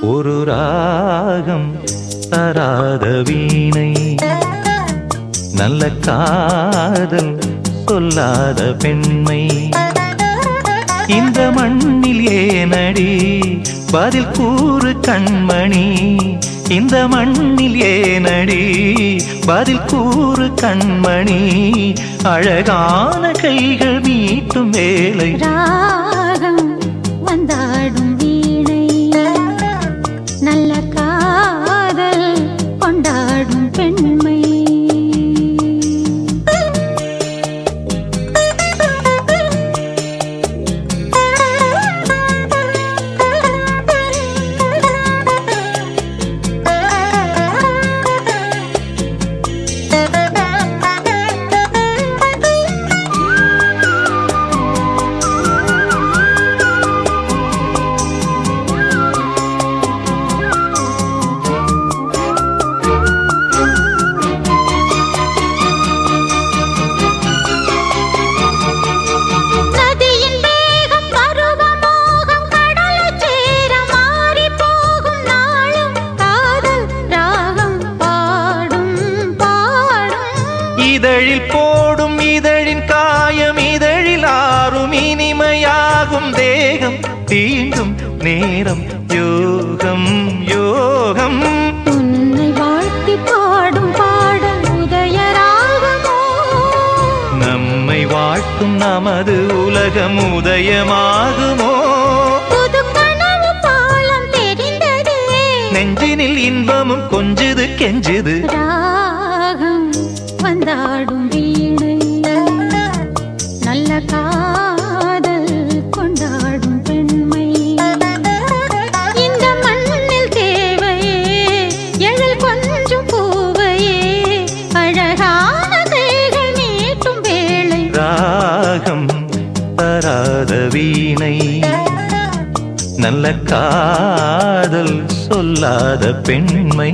ஒரு ராகம் தராத வீணை, நல்ல காதல் சொல்லாத பெண்மை. இந்த மண்ணில் ஏனடி பதில் கூறு கண்மணி, இந்த மண்ணில் ஏனடி பதில் கூறு கண்மணி. அழகான கைகள் மீட்டும் வேளை, ராகம் வந்தாடும் வீணை, நல்ல காதல் கொண்டாடும் பெண்மை. இதழில் போடும் இதழின் காயம் இதழில் ஆறும் இனிமையாகும் தேகம் தீண்டும் நேரம் யோகம் யோகம். உன்னை வாழ்த்தி பாடும் பாடல் உதயராகமோ, நம்மை வாழ்த்தும் நமது உலகம் உதயமாகுமோ. புது கனவு பாலம் தெரிந்ததே, நெஞ்சினில் இன்பமும் கொஞ்சுது கெஞ்சுது. ராகம் வந்தாடும் வீணை, நல்ல காதல் கொண்டாடும் பெண்மை. இந்த மண்ணில் தேவையே எழில் கொஞ்சம் பூவையே, அழகான கைகள் நீட்டும் வேளை. ராகம் தராத வீணை, நல்ல காதல் சொல்லாத பெண்மை.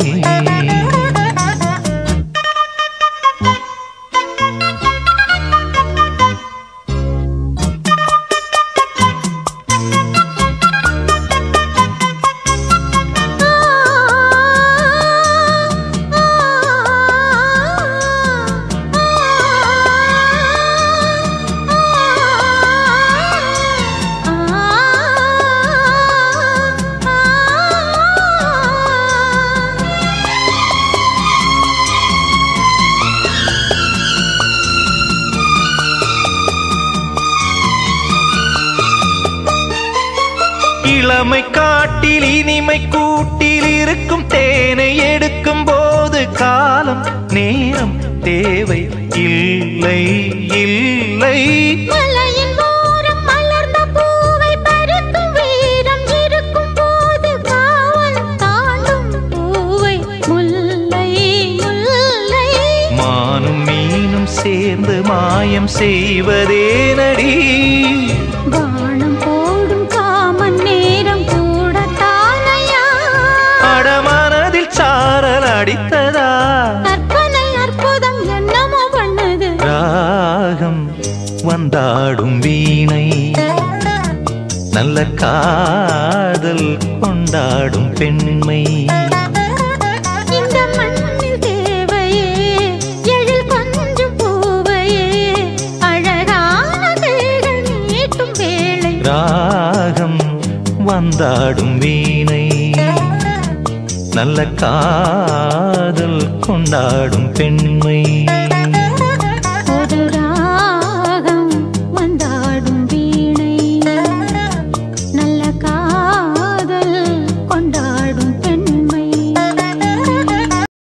இளமை காட்டில் இனிமை கூட்டில் இருக்கும் தேனை எடுக்கும் போது காலம் நேரம் தேவை இல்லை இல்லை. மலையின் ஓரம் மலர்ந்த பூவை பறிக்கும் வீரம் இருக்கும் போது காவல் தாண்டும் பூவை முல்லை முல்லை. மானும் மீனும் சேர்ந்து மாயம் செய்வதேனடி, வானம் போடும் காமன் நேரம் கூட தானையா. அடமனதில் சாரல் அடித்ததா, கற்பனை அற்புதம் என்னமோ பண்ணது. ராகம் வந்தாடும் வீணை, நல்ல காதல் கொண்டாடும் பெண்மை. இந்த மண்ணில் தேவையே எழில் கொஞ்சம் பூவையே, அழகான கைகள் நீட்டும் வேளை. ராகம் வந்தாடும் வீணை, நல்ல காதல் கொண்டாடும் பெண்மை.